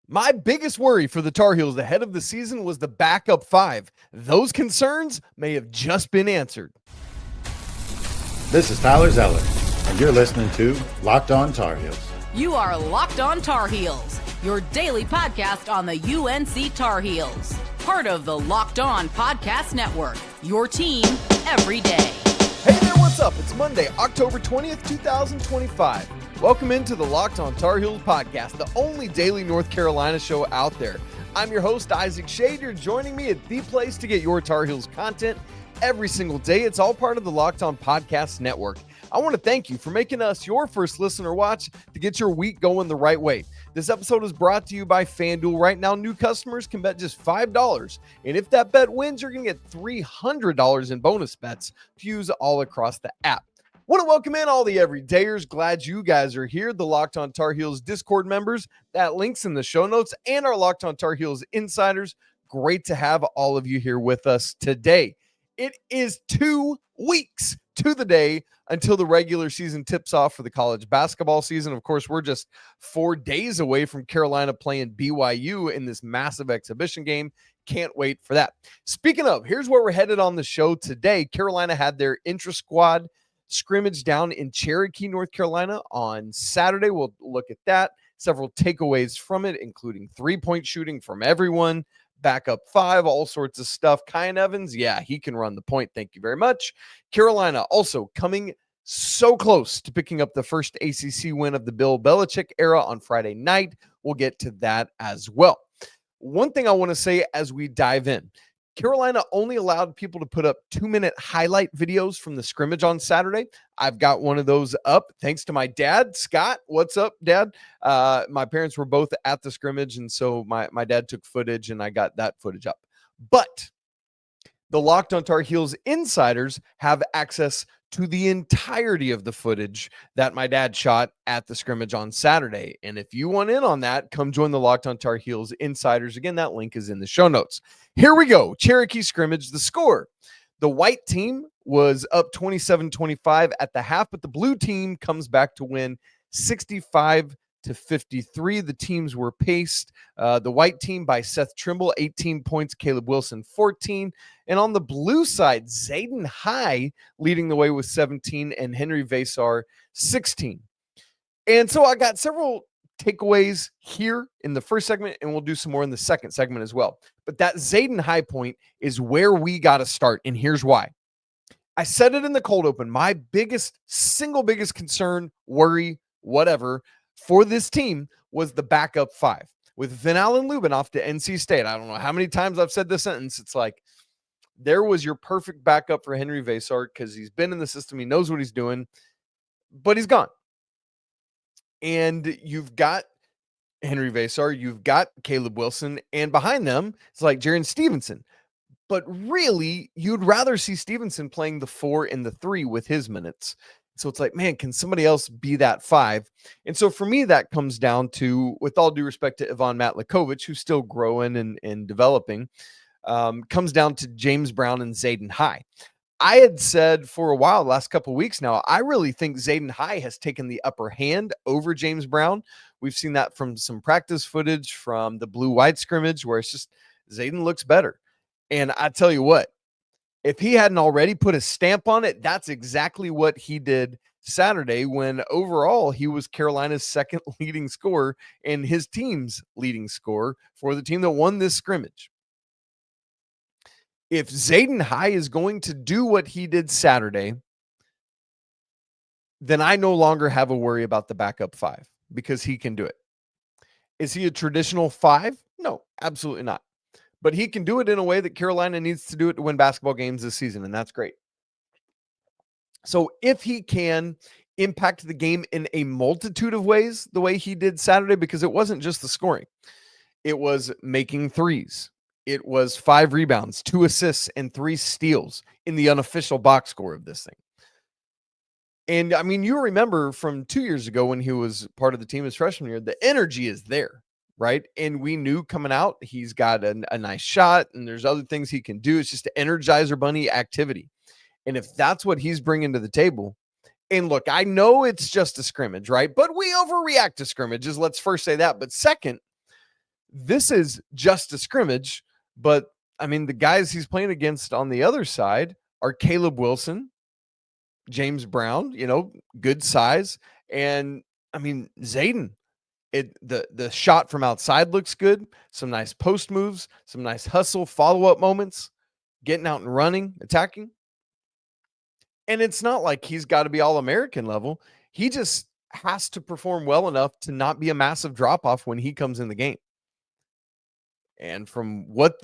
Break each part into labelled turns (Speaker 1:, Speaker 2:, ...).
Speaker 1: My biggest worry for the Tar Heels ahead of the season was the backup five. Those concerns may have just been answered.
Speaker 2: This is Tyler Zeller, and you're listening to Locked On Tar Heels.
Speaker 3: You are Locked On Tar Heels, your daily podcast on the UNC Tar Heels. Part of the Locked On Podcast Network, your team every day.
Speaker 1: Hey there, what's up? It's Monday, October 20th, 2025. Welcome into the Locked On Tar Heels podcast, the only daily North Carolina show out there. I'm your host, Isaac Schade. You're joining me at the place to get your Tar Heels content every single day. It's all part of the Locked On Podcast Network. I want to thank you for making us your first listen or watch to get your week going the right way. This episode is brought to you by FanDuel. Right now, new customers can bet just $5. And if that bet wins, you're going to get $300 in bonus bets to use all across the app. Want to welcome in all the everydayers. Glad you guys are here. The Locked On Tar Heels Discord members. That link's in the show notes. And our Locked On Tar Heels insiders. Great to have all of you here with us today. It is 2 weeks to the day until the regular season tips off for the college basketball season. Of course, we're just 4 days away from Carolina playing BYU in this massive exhibition game. Can't wait for that. Speaking of, here's where we're headed on the show today. Carolina had their intra-squad scrimmage down in Cherokee, North Carolina on Saturday. We'll look at that. Several takeaways from it, including three-point shooting from everyone, backup five, all sorts of stuff. Kyan Evans, yeah, he can run the point. Thank you very much. Carolina also coming so close to picking up the first ACC win of the Bill Belichick era on Friday night. We'll get to that as well. One thing I want to say as we dive in, Carolina only allowed people to put up 2-minute highlight videos from the scrimmage on Saturday. I've got one of those up thanks to my dad, Scott. What's up, Dad? My parents were both at the scrimmage, and so my dad took footage, and I got that footage up. But the Locked On Tar Heels insiders have access to the entirety of the footage that my dad shot at the scrimmage on Saturday. And if you want in on that, come join the Locked On Tar Heels insiders. Again, that link is in the show notes. Here we go. Cherokee scrimmage, the score. The white team was up 27-25 at the half, but the blue team comes back to win 65-53. The teams were paced. The white team by Seth Trimble, 18 points, Caleb Wilson, 14. And on the blue side, Zayden High leading the way with 17 and Henri Veesaar, 16. And so I got several takeaways here in the first segment, and we'll do some more in the second segment as well. But that Zayden High point is where we got to start, and here's why. I said it in the cold open. My single biggest concern, worry, whatever, for this team was the backup five. With Vinal and Lubin off to NC State, I don't know how many times I've said this sentence. It's like, there was your perfect backup for Henri Veesaar because he's been in the system. He knows what he's doing, but he's gone. And you've got Henri Veesaar, you've got Caleb Wilson, and behind them, it's like Jarin Stevenson. But really, you'd rather see Stevenson playing the 4 and the 3 with his minutes. So it's like, man, can somebody else be that 5? And so for me, that comes down to, with all due respect to Ivan Matlakovich, who's still growing and developing, comes down to James Brown and Zayden High. I had said for a while, the last couple of weeks now, I really think Zayden High has taken the upper hand over James Brown. We've seen that from some practice footage from the blue-white scrimmage where it's just Zayden looks better. And I tell you what, if he hadn't already put a stamp on it, that's exactly what he did Saturday when overall he was Carolina's second leading scorer and his team's leading scorer for the team that won this scrimmage. If Zayden High is going to do what he did Saturday, then I no longer have a worry about the backup 5 because he can do it. Is he a traditional 5? No, absolutely not. But he can do it in a way that Carolina needs to do it to win basketball games this season, and that's great. So if he can impact the game in a multitude of ways, the way he did Saturday, because it wasn't just the scoring. It was making threes. It was 5 rebounds, 2 assists, and 3 steals in the unofficial box score of this thing. And, I mean, you remember from 2 years ago when he was part of the team his freshman year, the energy is there, right? And we knew coming out, he's got a nice shot, and there's other things he can do. It's just an Energizer Bunny activity. And if that's what he's bringing to the table, and look, I know it's just a scrimmage, right? But we overreact to scrimmages. Let's first say that. But second, this is just a scrimmage, but I mean, the guys he's playing against on the other side are Caleb Wilson, James Brown, good size. And I mean, Zayden, the shot from outside looks good. Some nice post moves, some nice hustle, follow-up moments, getting out and running, attacking. And it's not like he's got to be All-American level. He just has to perform well enough to not be a massive drop-off when he comes in the game. And from what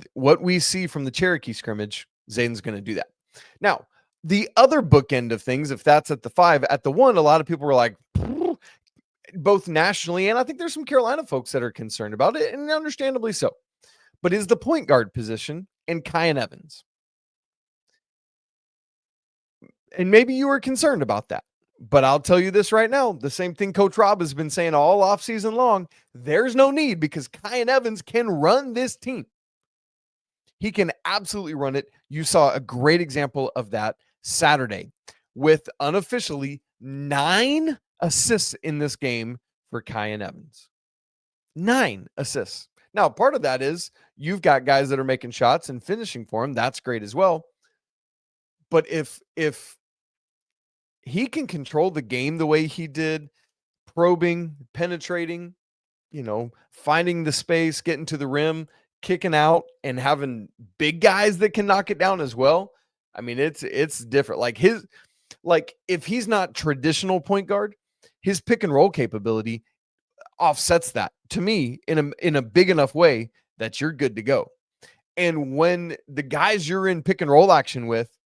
Speaker 1: we see from the Cherokee scrimmage, Zayden's going to do that. Now, the other bookend of things, if that's at the 5, at the 1, a lot of people were like, both nationally, and I think there's some Carolina folks that are concerned about it, and understandably so. But is the point guard position and Kyan Evans. And maybe you were concerned about that. But I'll tell you this right now, the same thing Coach Rob has been saying all offseason long, there's no need because Kyan Evans can run this team. He can absolutely run it. You saw a great example of that Saturday with unofficially 9 assists in this game for Kyan Evans. 9 assists. Now, part of that is you've got guys that are making shots and finishing for him. That's great as well. But if he can control the game the way he did, probing, penetrating, finding the space, getting to the rim, kicking out, and having big guys that can knock it down as well. I mean, it's different. Like if he's not traditional point guard, his pick and roll capability offsets that to me in a big enough way that you're good to go. And when the guys you're in pick and roll action with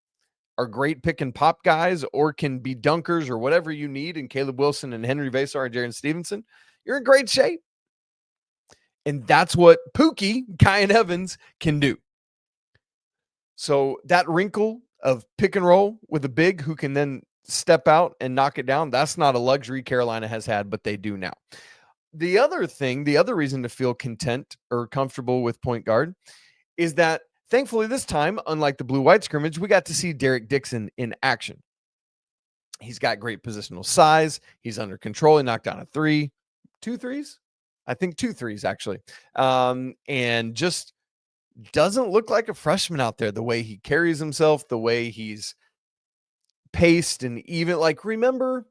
Speaker 1: are great pick and pop guys or can be dunkers or whatever you need, and Caleb Wilson and Henri Veesaar and Jarin Stevenson, you're in great shape. And that's what Pookie, Kyan Evans, can do. So that wrinkle of pick and roll with a big who can then step out and knock it down, that's not a luxury Carolina has had, but they do now. The other reason to feel content or comfortable with point guard is that thankfully this time, unlike the blue-white scrimmage, we got to see Derek Dixon in action. He's got great positional size. He's under control. He knocked down a 3. 2 threes? I think 2 threes, actually. And just doesn't look like a freshman out there, the way he carries himself, the way he's paced, and even remember,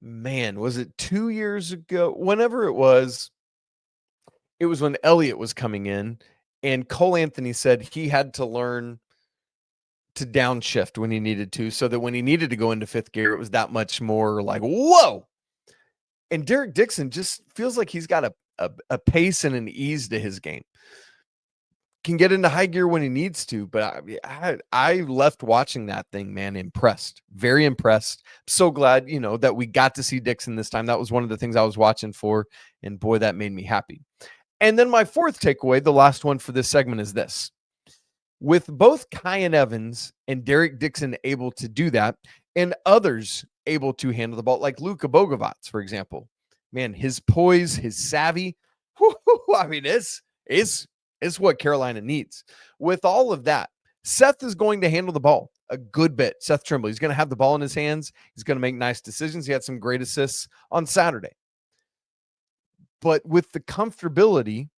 Speaker 1: man, was it 2 years ago? Whenever it was when Elliott was coming in, and Cole Anthony said he had to learn to downshift when he needed to, so that when he needed to go into 5th gear, it was that much more like, whoa. And Derek Dixon just feels like he's got a pace and an ease to his game. Can get into high gear when he needs to, but I left watching that thing, man, impressed, very impressed. So glad, that we got to see Dixon this time. That was one of the things I was watching for, and boy, that made me happy. And then my 4th takeaway, the last one for this segment, is this. With both Kyan Evans and Derek Dixon able to do that, and others able to handle the ball, like Luka Bogavac, for example, man, his poise, his savvy, I mean, it's what Carolina needs. With all of that, Seth is going to handle the ball a good bit. Seth Trimble, he's going to have the ball in his hands. He's going to make nice decisions. He had some great assists on Saturday. But with the comfortability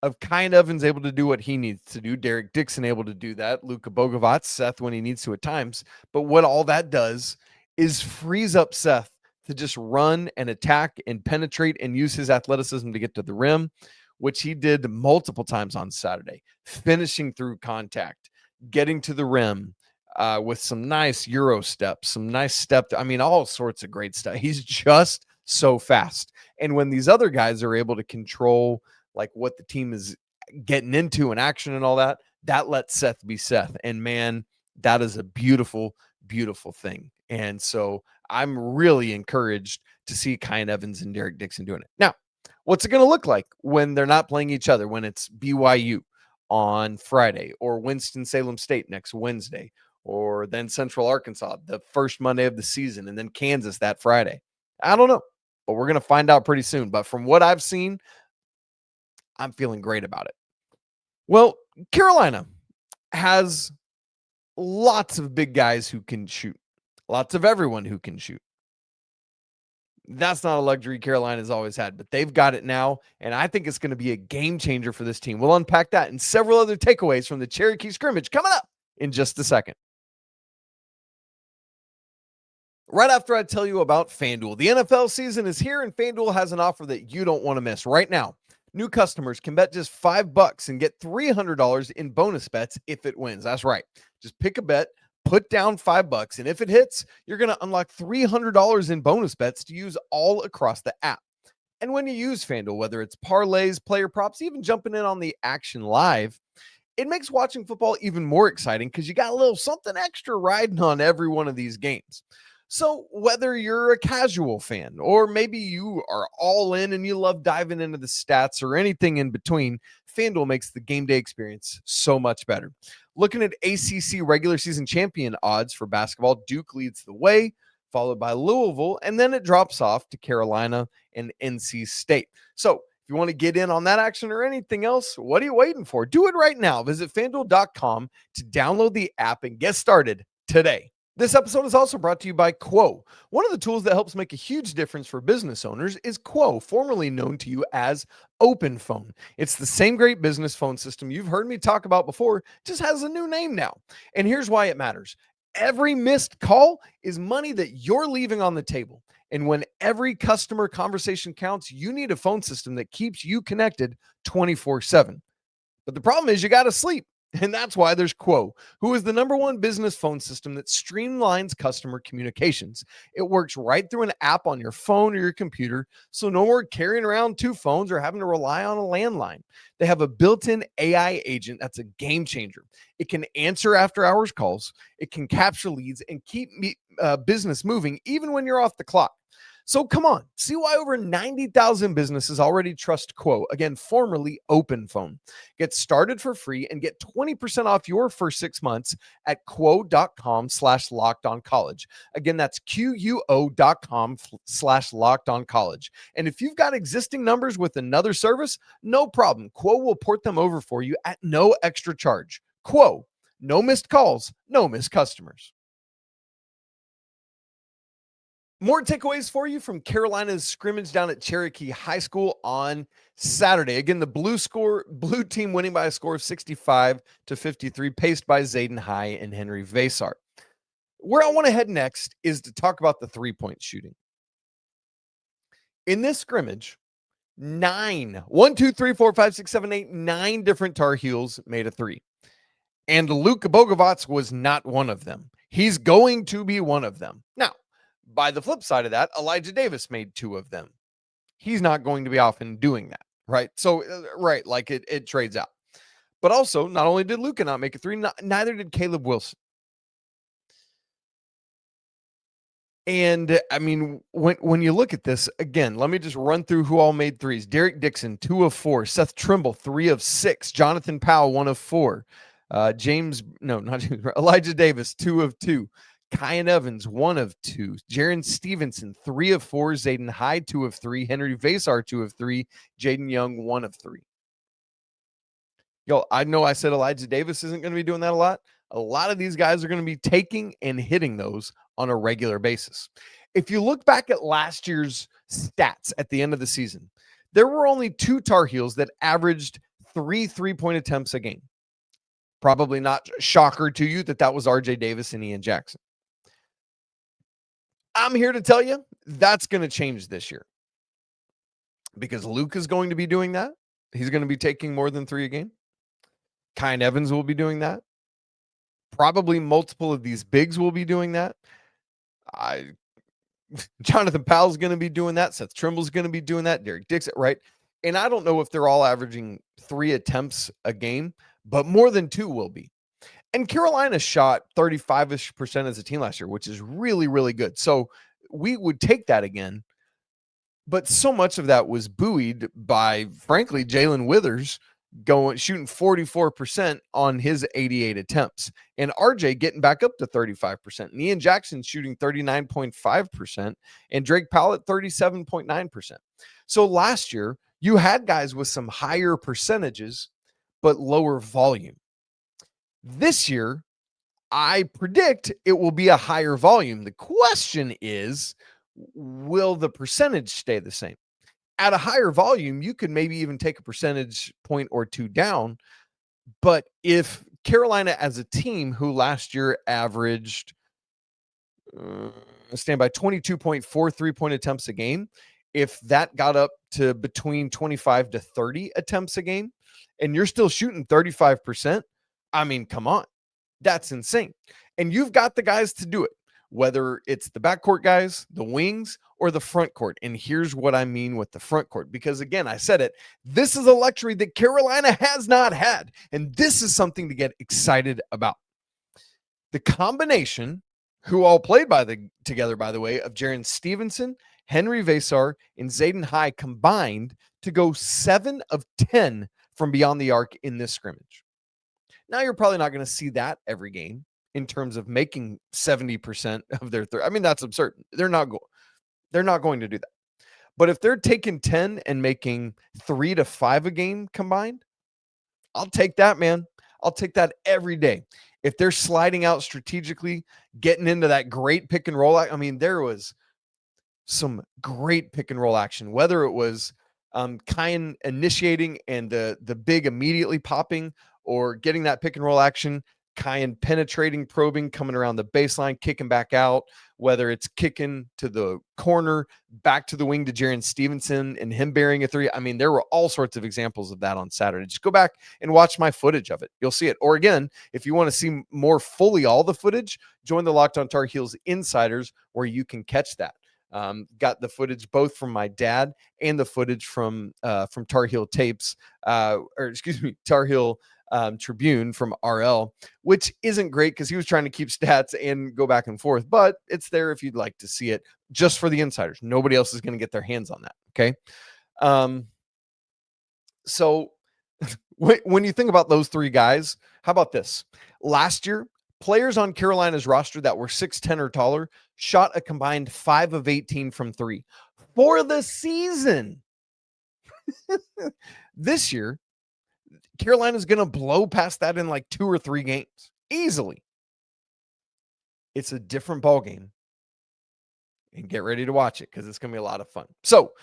Speaker 1: of Kyan Evans able to do what he needs to do, Derek Dixon able to do that, Luka Bogavac, Seth when he needs to at times. But what all that does is frees up Seth to just run and attack and penetrate and use his athleticism to get to the rim, which he did multiple times on Saturday, finishing through contact, getting to the rim with some nice Euro steps, some nice step. I mean, all sorts of great stuff. He's just so fast. And when these other guys are able to control what the team is getting into in action and all that, that lets Seth be Seth. And man, that is a beautiful, beautiful thing. And so I'm really encouraged to see Kyan Evans and Derek Dixon doing it. Now, what's it going to look like when they're not playing each other, when it's BYU on Friday or Winston-Salem State next Wednesday, or then Central Arkansas the first Monday of the season, and then Kansas that Friday? I don't know, but we're going to find out pretty soon. But from what I've seen, I'm feeling great about it. Well, Carolina has lots of big guys who can shoot, lots of everyone who can shoot. That's not a luxury Carolina's always had, but they've got it now, and I think it's going to be a game changer for this team. We'll unpack that and several other takeaways from the Cherokee scrimmage coming up in just a second. Right after I tell you about FanDuel, the NFL season is here, and FanDuel has an offer that you don't want to miss. Right now, new customers can bet just $5 and get $300 in bonus bets if it wins. That's right. Just pick a bet, put down $5, and if it hits, you're going to unlock $300 in bonus bets to use all across the app. And when you use FanDuel, whether it's parlays, player props, even jumping in on the action live, it makes watching football even more exciting because you got a little something extra riding on every one of these games. So whether you're a casual fan or maybe you are all in and you love diving into the stats or anything in between, FanDuel makes the game day experience so much better. Looking at ACC regular season champion odds for basketball, Duke leads the way, followed by Louisville, and then it drops off to Carolina and NC State. So if you want to get in on that action or anything else, what are you waiting for? Do it right now. Visit FanDuel.com to download the app and get started today. This episode is also brought to you by Quo. One of the tools that helps make a huge difference for business owners is Quo, formerly known to you as OpenPhone. It's the same great business phone system you've heard me talk about before, just has a new name now. And here's why it matters. Every missed call is money that you're leaving on the table. And when every customer conversation counts, you need a phone system that keeps you connected 24/7. But the problem is you got to sleep. And that's why there's Quo, who is the #1 business phone system that streamlines customer communications. It works right through an app on your phone or your computer, so no more carrying around two phones or having to rely on a landline. They have a built-in AI agent that's a game changer. It can answer after-hours calls, it can capture leads, and keep business moving even when you're off the clock. So come on, see why over 90,000 businesses already trust Quo, again, formerly OpenPhone. Get started for free and get 20% off your first 6 months at quo.com/lockedoncollege. Again, that's quo.com/lockedoncollege. And if you've got existing numbers with another service, no problem. Quo will port them over for you at no extra charge. Quo, no missed calls, no missed customers. More takeaways for you from Carolina's scrimmage down at Cherokee High School on Saturday. Again, the blue team winning by a score of 65-53, paced by Zayden High and Henri Veesaar. Where I want to head next is to talk about the three-point shooting. In this scrimmage, 9 different Tar Heels made a three. And Luka Bogavac was not one of them. He's going to be one of them. Now, by the flip side of that, Elijah Davis made 2 of them. He's not going to be often doing that, right? So, right, like it trades out. But also, not only did Luka not make a three, neither did Caleb Wilson. And, I mean, when you look at this, again, let me just run through who all made threes. Derek Dixon, 2 of 4. Seth Trimble, 3 of 6. Jonathan Powell, 1 of 4. Elijah Davis, 2 of 2. Kyan Evans, 1 of 2. Jarin Stevenson, 3 of 4. Zayden High, 2 of 3. Henri Veesaar, 2 of 3. Jaden Young, 1 of 3. Yo, I know I said Elijah Davis isn't going to be doing that a lot. A lot of these guys are going to be taking and hitting those on a regular basis. If you look back at last year's stats at the end of the season, there were only 2 Tar Heels that averaged 3 3-point attempts a game. Probably not shocker to you that was RJ Davis and Ian Jackson. I'm here to tell you that's going to change this year because Luka is going to be doing that. He's going to be taking more than 3 a game. Kyan Evans will be doing that. Probably multiple of these bigs will be doing that. Jonathan Powell's going to be doing that. Seth Trimble's going to be doing that. Derek Dixon, right? And I don't know if they're all averaging 3 attempts a game, but more than 2 will be. And Carolina shot 35% as a team last year, which is really, really good. So we would take that again. But so much of that was buoyed by, frankly, Jalen Withers shooting 44% on his 88 attempts. And RJ getting back up to 35%. And Ian Jackson shooting 39.5%. And Drake Powell at 37.9%. So last year, you had guys with some higher percentages, but lower volume. This year, I predict it will be a higher volume. The question is, will the percentage stay the same? At a higher volume, you could maybe even take a percentage point or two down. But if Carolina as a team, who last year averaged stand by 22.4 3-point attempts a game, if that got up to between 25 to 30 attempts a game, and you're still shooting 35%, I mean, come on. That's insane. And you've got the guys to do it, whether it's the backcourt guys, the wings, or the front court. And here's what I mean with the front court, because again, I said it, this is a luxury that Carolina has not had. And this is something to get excited about. The combination, who all played together, by the way, of Jarin Stevenson, Henri Veesaar, and Zayden High combined to go 7 of 10 from beyond the arc in this scrimmage. Now, you're probably not going to see that every game in terms of making 70% of their I mean, that's absurd. They're not going to do that. But if they're taking 10 and making 3 to 5 a game combined, I'll take that, man. I'll take that every day. If they're sliding out strategically, getting into that great pick and roll, I mean, there was some great pick and roll action, whether it was Kyan initiating and the big immediately popping, or getting that pick and roll action, Kyan penetrating, probing, coming around the baseline, kicking back out, whether it's kicking to the corner, back to the wing to Jarin Stevenson and him burying a three. I mean, there were all sorts of examples of that on Saturday. Just go back and watch my footage of it. You'll see it. Or again, if you want to see more fully all the footage, join the Locked On Tar Heels Insiders, where you can catch that. Got the footage both from my dad and the footage from Tar Heel Tapes, Tar Heel Tribune from RL, which isn't great because he was trying to keep stats and go back and forth, but it's there if you'd like to see it, just for the insiders. Nobody else is going to get their hands on that. Okay. So when you think about those three guys, how about this? Last year, players on Carolina's roster that were 6'10" or taller shot a combined 5 of 18 from three for the season. This year, Carolina's going to blow past that in like 2 or 3 games easily. It's a different ball game, and get ready to watch it because it's going to be a lot of fun. So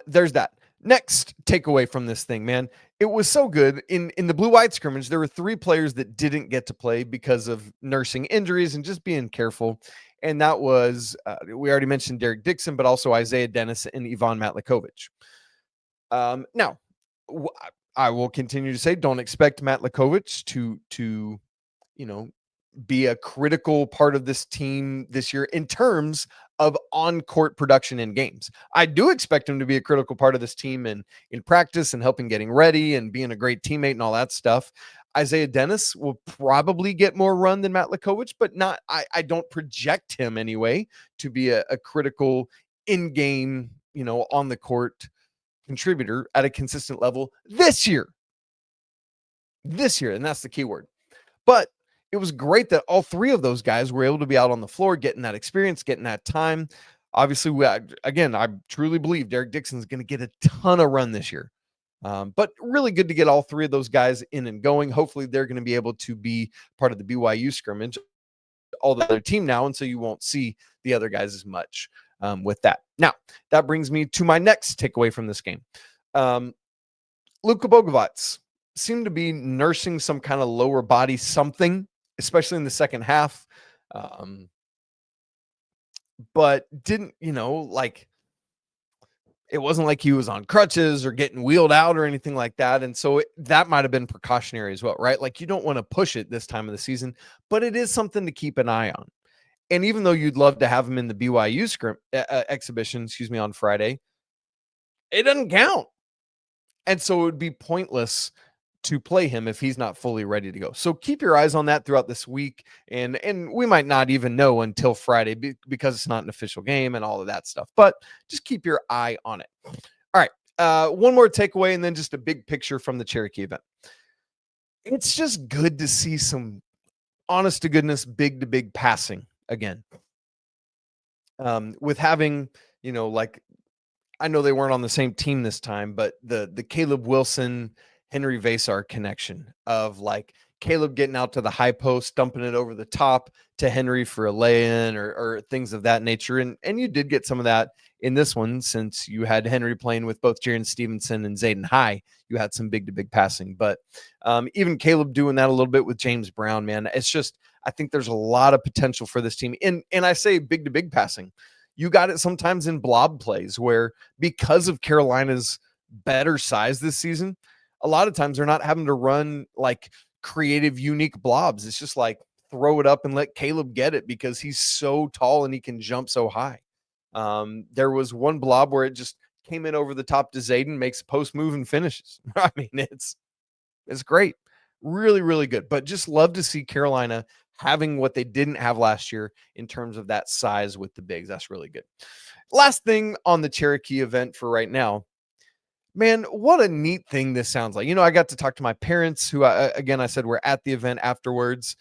Speaker 1: there's that. Next takeaway from this thing, man, it was so good. In the blue-white scrimmage, there were 3 players that didn't get to play because of nursing injuries and just being careful. And that was, we already mentioned Derek Dixon, but also Isaiah Dennis and Ivan Matlakovich. Now, I will continue to say, don't expect Matlakovich to be a critical part of this team this year in terms of on-court production in games. I do expect him to be a critical part of this team in practice and helping getting ready and being a great teammate and all that stuff. Isaiah Dennis will probably get more run than Matlakovich, but not. I don't project him anyway to be a critical in-game, on the court contributor at a consistent level this year. And that's the key word. But it was great that all 3 of those guys were able to be out on the floor, getting that experience, getting that time. Obviously, I truly believe Derek Dixon is going to get a ton of run this year. But really good to get all 3 of those guys in and going. Hopefully, they're going to be able to be part of the BYU scrimmage, all the other team now, and so you won't see the other guys as much with that. Now, that brings me to my next takeaway from this game. Luka Bogavac seemed to be nursing some kind of lower body something, especially in the second half. But didn't, it wasn't like he was on crutches or getting wheeled out or anything like that. And so that might have been precautionary as well, right? Like, you don't want to push it this time of the season, but it is something to keep an eye on. And even though you'd love to have him in the BYU exhibition, on Friday, it doesn't count. And so it would be pointless to play him if he's not fully ready to go. So keep your eyes on that throughout this week. And we might not even know until Friday because it's not an official game and all of that stuff, but just keep your eye on it. All right. One more takeaway and then just a big picture from the Cherokee event. It's just good to see some honest to goodness, big to big passing again. With having, I know they weren't on the same team this time, but the Caleb Wilson, Henri Veesaar connection of like Caleb getting out to the high post, dumping it over the top to Henri for a lay-in or things of that nature. And you did get some of that in this one, since you had Henri playing with both Jarin, Stevenson, and Zayden High. You had some big-to-big passing. But even Caleb doing that a little bit with James Brown, man, it's just, I think there's a lot of potential for this team. And I say big-to-big passing. You got it sometimes in blob plays where, because of Carolina's better size this season, a lot of times they're not having to run like creative, unique blobs. It's just like throw it up and let Caleb get it because he's so tall and he can jump so high. There was one blob where it just came in over the top to Zayden, makes a post move and finishes. I mean, it's great. Really, really good. But just love to see Carolina having what they didn't have last year in terms of that size with the bigs. That's really good. Last thing on the Cherokee event for right now. Man, what a neat thing this sounds like. I got to talk to my parents who, I said were at the event afterwards,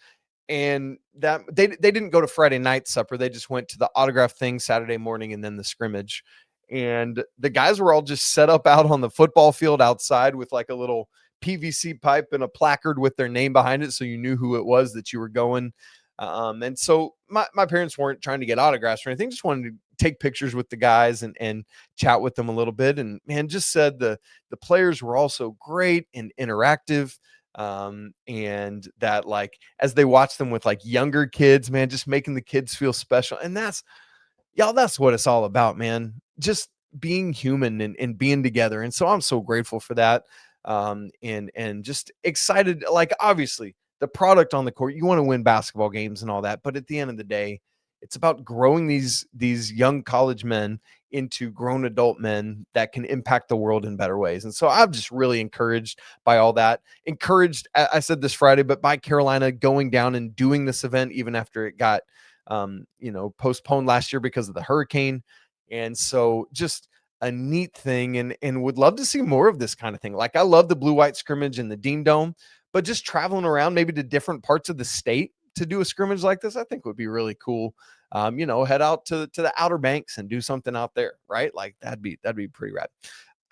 Speaker 1: and that they didn't go to Friday night supper. They just went to the autograph thing Saturday morning and then the scrimmage. And the guys were all just set up out on the football field outside with like a little PVC pipe and a placard with their name behind it, so you knew who it was that you were going. And so my parents weren't trying to get autographs or anything, just wanted to take pictures with the guys and chat with them a little bit. And man, just said the players were also great and interactive. And that, like, as they watch them with like younger kids, man, just making the kids feel special. And that's what it's all about, man. Just being human and being together. And so I'm so grateful for that. And just excited. Like, obviously the product on the court, you want to win basketball games and all that, but at the end of the day, it's about growing these young college men into grown adult men that can impact the world in better ways. And so I'm just really encouraged by all that. Encouraged, I said this Friday, but by Carolina going down and doing this event, even after it got, postponed last year because of the hurricane. And so just a neat thing, and would love to see more of this kind of thing. Like, I love the blue-white scrimmage and the Dean Dome, but just traveling around maybe to different parts of the state to do a scrimmage like this, I think would be really cool. Head out to the Outer Banks and do something out there, right? Like that'd be pretty rad.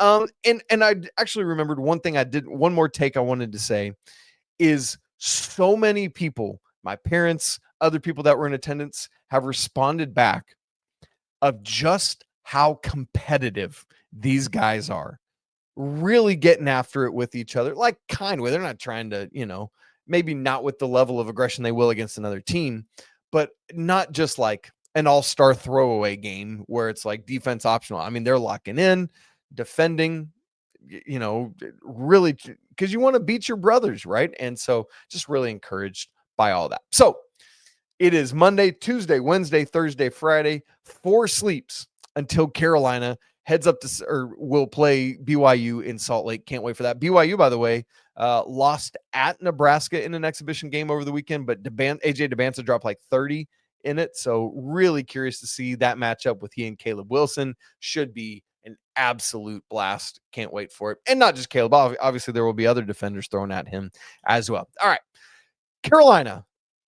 Speaker 1: And I actually remembered one more take I wanted to say is, so many people, my parents, other people that were in attendance, have responded back of just how competitive these guys are, really getting after it with each other. Like, they're not trying to, maybe not with the level of aggression they will against another team, but not just like an all-star throwaway game where it's like defense optional. I mean, they're locking in, defending, really, because you want to beat your brothers, right? And so just really encouraged by all that. So it is Monday, Tuesday, Wednesday, Thursday, Friday, 4 sleeps until Carolina heads up to, or will play BYU in Salt Lake. Can't wait for that. BYU, by the way, lost at Nebraska in an exhibition game over the weekend, but AJ Debanta dropped like 30 in it. So really curious to see that matchup with he and Caleb Wilson. Should be an absolute blast. Can't wait for it. And not just Caleb. Obviously, there will be other defenders thrown at him as well. All right. Carolina.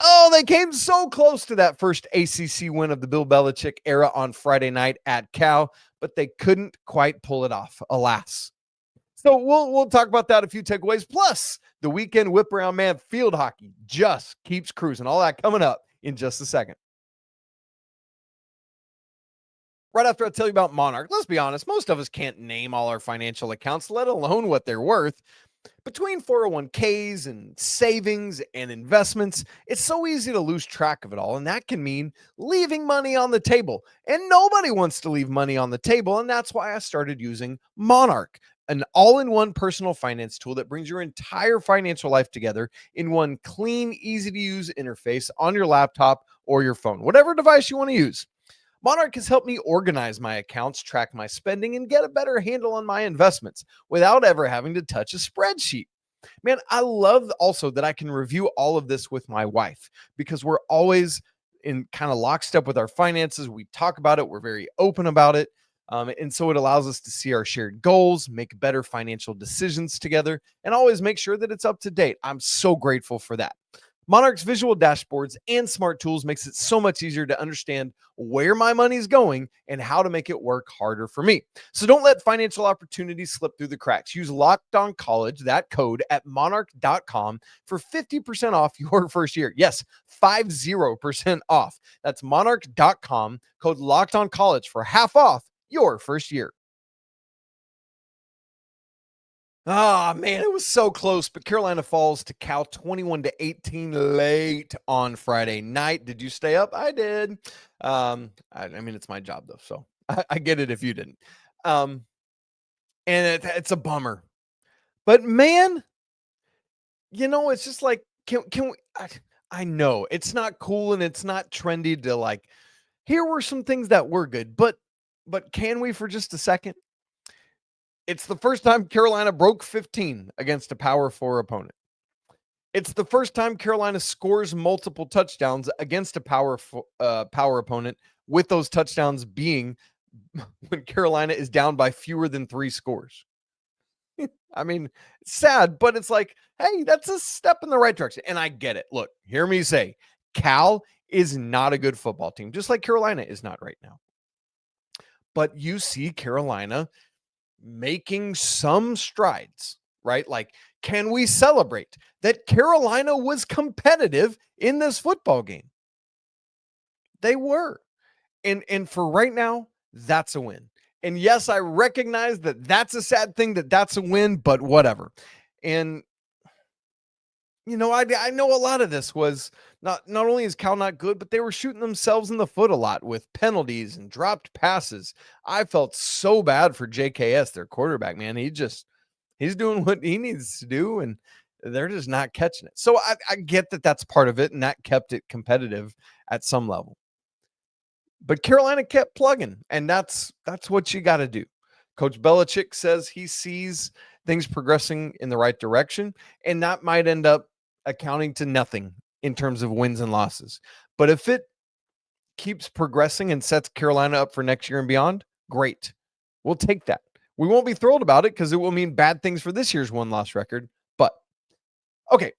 Speaker 1: Oh, they came so close to that first ACC win of the Bill Belichick era on Friday night at Cal, but they couldn't quite pull it off, alas. So we'll talk about that, a few takeaways, plus the weekend whip around, man. Field hockey just keeps cruising. All that coming up in just a second. Right after I tell you about Monarch, let's be honest, most of us can't name all our financial accounts, let alone what they're worth. Between 401ks and savings and investments, it's so easy to lose track of it all, and that can mean leaving money on the table. And nobody wants to leave money on the table, and that's why I started using Monarch, an all-in-one personal finance tool that brings your entire financial life together in one clean, easy-to-use interface on your laptop or your phone, whatever device you want to use. Monarch has helped me organize my accounts, track my spending, and get a better handle on my investments without ever having to touch a spreadsheet. Man, I love also that I can review all of this with my wife because we're always in kind of lockstep with our finances. We talk about it. We're very open about it. And so it allows us to see our shared goals, make better financial decisions together, and always make sure that it's up to date. I'm so grateful for that. Monarch's visual dashboards and smart tools makes it so much easier to understand where my money's going and how to make it work harder for me. So don't let financial opportunities slip through the cracks. Use Locked On College, that code at monarch.com for 50% off your first year. Yes, 50% off. That's monarch.com, code Locked On College for half off your first year. Ah, man, it was so close, but Carolina falls to Cal 21-18 late on Friday night. Did you stay up? I did. I mean, it's my job though, so I get it if you didn't. And it's a bummer. But man, it's just like, can we? I know it's not cool and it's not trendy to like. Here were some things that were good, but can we for just a second? It's the first time Carolina broke 15 against a Power 4 opponent. It's the first time Carolina scores multiple touchdowns against a Power opponent, with those touchdowns being when Carolina is down by fewer than 3 scores. I mean, it's sad, but it's like, hey, that's a step in the right direction. And I get it. Look, hear me say, Cal is not a good football team, just like Carolina is not right now. But you see Carolina making some strides, right? Like, can we celebrate that Carolina was competitive in this football game? They were. And for right now, that's a win. And yes, I recognize that that's a sad thing, that's a win, but whatever. And I know a lot of this was not only is Cal not good, but they were shooting themselves in the foot a lot with penalties and dropped passes. I felt so bad for JKS, their quarterback, man. He's doing what he needs to do, and they're just not catching it. So I get that that's part of it, and that kept it competitive at some level. But Carolina kept plugging, and that's what you got to do. Coach Belichick says he sees things progressing in the right direction, and that might end up accounting to nothing in terms of wins and losses. But if it keeps progressing and sets Carolina up for next year and beyond, great. We'll take that. We won't be thrilled about it because it will mean bad things for this year's win-loss record. But, okay,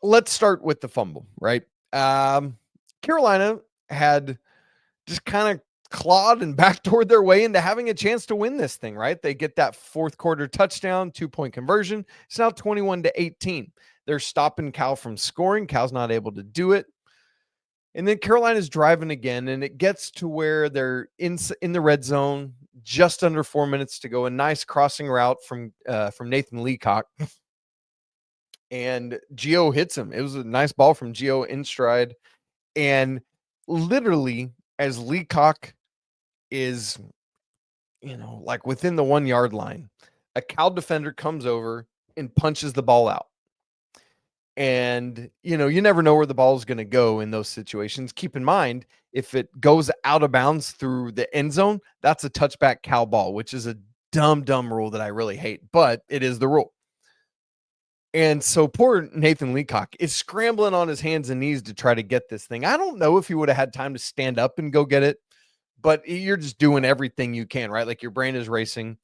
Speaker 1: let's start with the fumble, right? Carolina had just kind of clawed and backdoored their way into having a chance to win this thing, right? They get that fourth quarter touchdown, 2-point conversion. It's now 21-18. They're stopping Cal from scoring. Cal's not able to do it. And then Carolina's driving again, and it gets to where they're in the red zone, just under 4 minutes to go. A nice crossing route from Nathan Leacock. And Gio hits him. It was a nice ball from Gio in stride. And literally, as Leacock is, like within the 1 yard line, a Cal defender comes over and punches the ball out. And, you never know where the ball is going to go in those situations. Keep in mind, if it goes out of bounds through the end zone, that's a touchback Cal ball, which is a dumb rule that I really hate, but it is the rule. And so poor Nathan Leacock is scrambling on his hands and knees to try to get this thing. I don't know if he would have had time to stand up and go get it, but you're just doing everything you can, right? Like your brain is racing.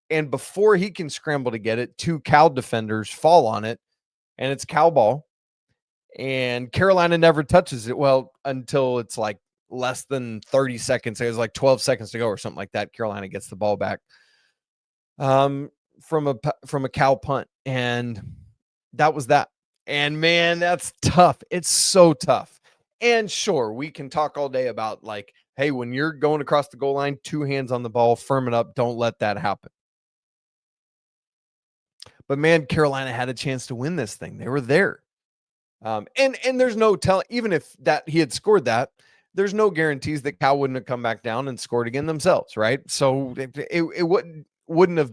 Speaker 1: And before he can scramble to get it, 2 Cal defenders fall on it, and it's Cal ball. And Carolina never touches it. Well, until it's like less than 30 seconds. It was like 12 seconds to go or something like that. Carolina gets the ball back from a Cal punt. And that was that. And man, that's tough. It's so tough. And sure, we can talk all day about like, hey, when you're going across the goal line, 2 hands on the ball, firm it up. Don't let that happen. But man, Carolina had a chance to win this thing. They were there. And there's no telling, even if that he had scored that, there's no guarantees that Cal wouldn't have come back down and scored again themselves, right? So it wouldn't have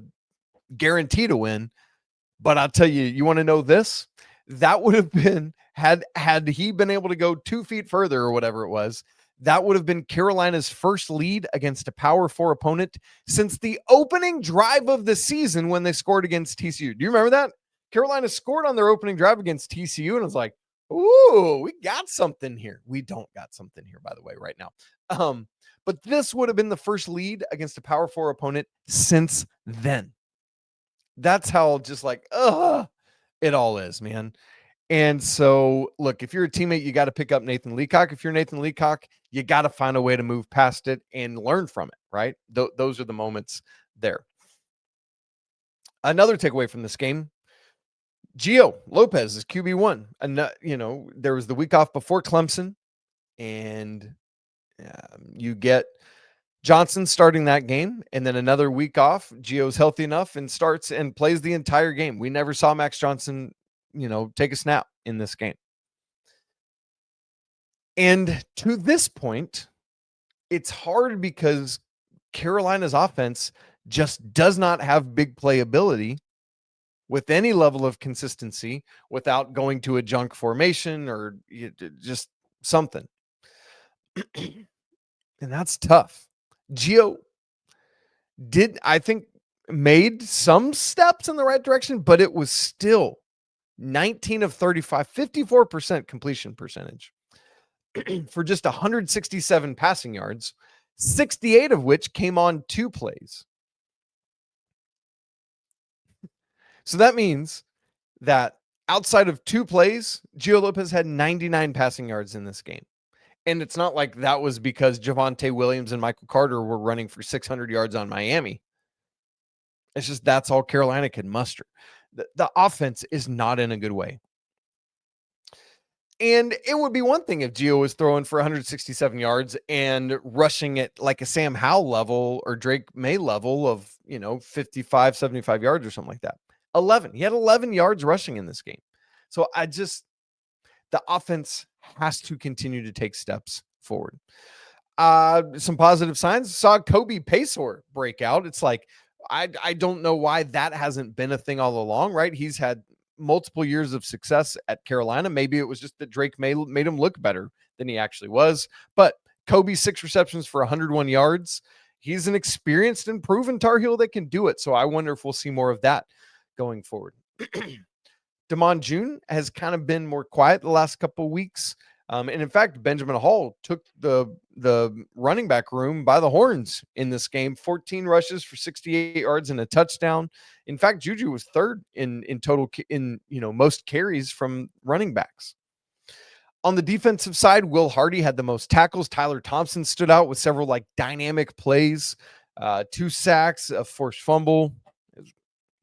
Speaker 1: guaranteed a win. But I'll tell you, you want to know this? That would have been, had he been able to go 2 feet further or whatever it was, that would have been Carolina's first lead against a Power 4 opponent since the opening drive of the season when they scored against TCU. Do you remember that? Carolina scored on their opening drive against TCU, and it was like, ooh, we got something here. We don't got something here, by the way, right now. But this would have been the first lead against a Power 4 opponent since then. That's how just like, it all is, man. And so, look, if you're a teammate, you got to pick up Nathan Leacock. If you're Nathan Leacock, you got to find a way to move past it and learn from it, right? Those are the moments there. Another takeaway from this game, Gio Lopez is QB1. And, there was the week off before Clemson, and you get Johnson starting that game, and then another week off. Gio's healthy enough and starts and plays the entire game. We never saw Max Johnson take a snap in this game. And to this point, it's hard because Carolina's offense just does not have big playability with any level of consistency without going to a junk formation or just something. And that's tough. Gio I think, made some steps in the right direction, but it was still 19 of 35, 54% completion percentage for just 167 passing yards, 68 of which came on 2 plays. So that means that outside of 2 plays, Gio Lopez had 99 passing yards in this game. And it's not like that was because Javonte Williams and Michael Carter were running for 600 yards on Miami. It's just that's all Carolina can muster. The offense is not in a good way. And it would be one thing if Gio was throwing for 167 yards and rushing at like a Sam Howell level or Drake May level of, 55, 75 yards or something like that. 11. He had 11 yards rushing in this game. So the offense has to continue to take steps forward. Some positive signs. Saw Kobe Paysor break out. It's like, I don't know why that hasn't been a thing all along, right? He's had multiple years of success at Carolina. Maybe it was just that Drake made him look better than he actually was. But Kobe, 6 receptions for 101 yards. He's an experienced and proven Tar Heel that can do it. So I wonder if we'll see more of that going forward. Damon June has kind of been more quiet the last couple of weeks. And in fact, Benjamin Hall took the running back room by the horns in this game. 14 rushes for 68 yards and a touchdown. In fact, Juju was third in total in most carries from running backs. On the defensive side, Will Hardy had the most tackles. Tyler Thompson stood out with several dynamic plays, 2 sacks, a forced fumble.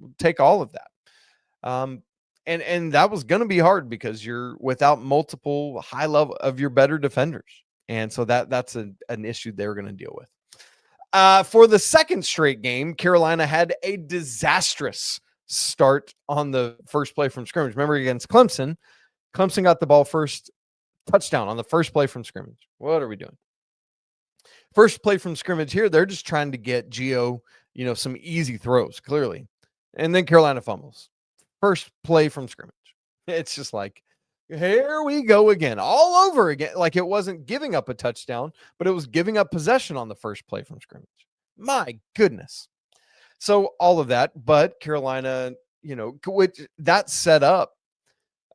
Speaker 1: We'll take all of that. And that was going to be hard because you're without multiple high level of your better defenders. And so that's an issue they're going to deal with. For the second straight game, Carolina had a disastrous start on the first play from scrimmage. Remember against Clemson, Clemson got the ball first, touchdown on the first play from scrimmage. What are we doing? First play from scrimmage here, they're just trying to get Gio, some easy throws, clearly. And then Carolina fumbles. First play from scrimmage. It's just like, here we go again, all over again. Like it wasn't giving up a touchdown, but it was giving up possession on the first play from scrimmage. My goodness. So all of that, but Carolina, which that set up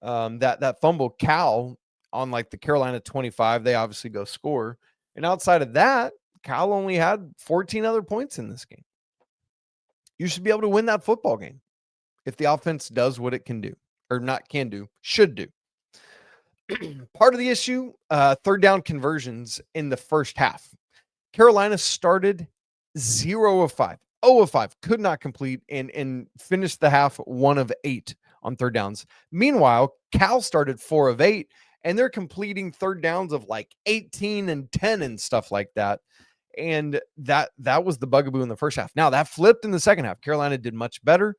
Speaker 1: that fumble Cal on the Carolina 25, they obviously go score. And outside of that, Cal only had 14 other points in this game. You should be able to win that football game if the offense does what it can do, or not can do, should do. Part of the issue, third down conversions in the first half. Carolina started 0 of 5, 0 of 5, could not complete, and finished the half 1 of 8 on third downs. Meanwhile, Cal started 4 of 8, and they're completing third downs of 18 and 10 and stuff like that. And that was the bugaboo in the first half. Now that flipped in the second half. Carolina did much better.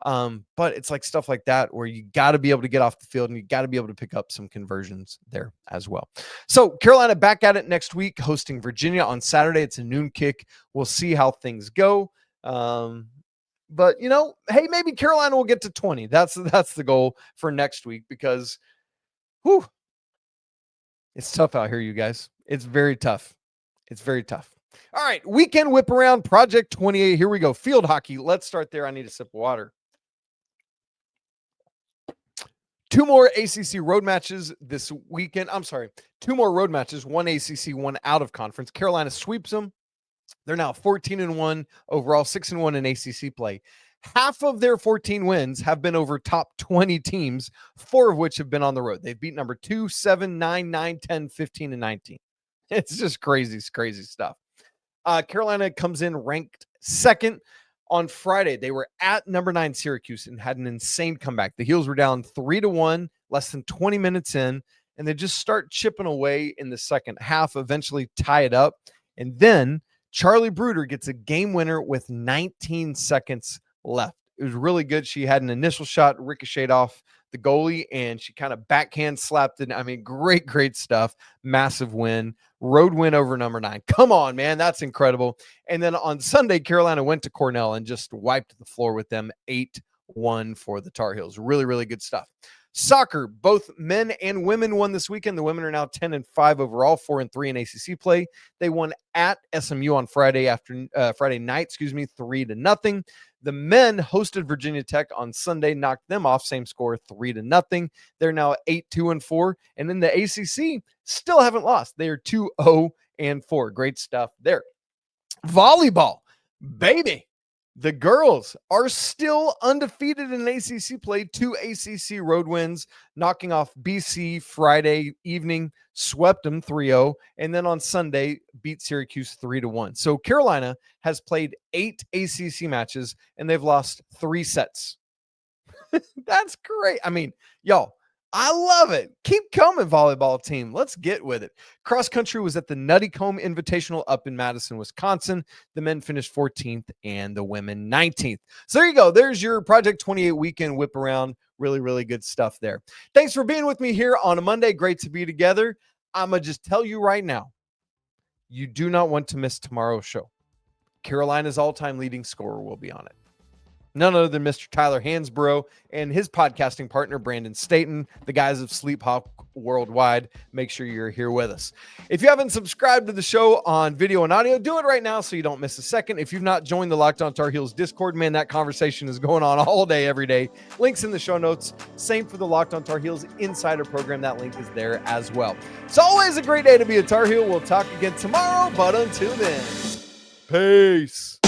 Speaker 1: But it's stuff like that where you got to be able to get off the field and you got to be able to pick up some conversions there as well. So Carolina back at it next week, hosting Virginia on Saturday. It's a noon kick. We'll see how things go. But hey, maybe Carolina will get to 20. That's the goal for next week because it's tough out here, you guys. It's very tough. It's very tough. All right, weekend whip around Project 28. Here we go. Field hockey. Let's start there. I need a sip of water. 2 more ACC road matches this weekend. I'm sorry, 2 more road matches, 1 ACC, 1 out of conference. Carolina sweeps them. They're now 14-1 overall, 6-1 in ACC play. Half of their 14 wins have been over top 20 teams, 4 of which have been on the road. They've beat number 2, 7, 9, 9, 10, 15, and 19. It's just crazy stuff. Carolina comes in ranked second. On Friday, they were at number 9 Syracuse and had an insane comeback. The Heels were down 3-1, less than 20 minutes in, and they just start chipping away in the second half, eventually tie it up. And then Charlie Bruder gets a game winner with 19 seconds left. It was really good. She had an initial shot ricocheted off the goalie, and she kind of backhand slapped it. I mean, great stuff. Massive win. Road win over number 9. Come on, man. That's incredible. And then on Sunday, Carolina went to Cornell and just wiped the floor with them. 8-1 for the Tar Heels. Really good stuff. Soccer, both men and women won this weekend. The women are now 10-5 overall, 4-3 in ACC play. They won at SMU on Friday night, 3-0. The men hosted Virginia Tech on Sunday, knocked them off, same score, 3-0. They're now 8-2-4, and in the ACC, still haven't lost. They are 2-0-4. Great stuff there. Volleyball, baby. The girls are still undefeated in ACC play. 2 ACC road wins, knocking off BC Friday evening, swept them 3-0, and then on Sunday beat Syracuse 3-1. So Carolina has played 8 ACC matches, and they've lost 3 sets. That's great. I mean, y'all, I love it. Keep coming, volleyball team. Let's get with it. Cross country was at the Nutty Comb Invitational up in Madison, Wisconsin. The men finished 14th and the women 19th. So there you go. There's your Project 28 weekend whip around. Really good stuff there. Thanks for being with me here on a Monday. Great to be together. I'm going to just tell you right now, you do not want to miss tomorrow's show. Carolina's all-time leading scorer will be on it. None other than Mr. Tyler Hansborough and his podcasting partner, Brandon Staten, the guys of Sleep Hawk Worldwide. Make sure you're here with us. If you haven't subscribed to the show on video and audio, do it right now so you don't miss a second. If you've not joined the Locked On Tar Heels Discord, man, that conversation is going on all day, every day. Links in the show notes. Same for the Locked On Tar Heels Insider Program. That link is there as well. It's always a great day to be a Tar Heel. We'll talk again tomorrow, but until then, peace.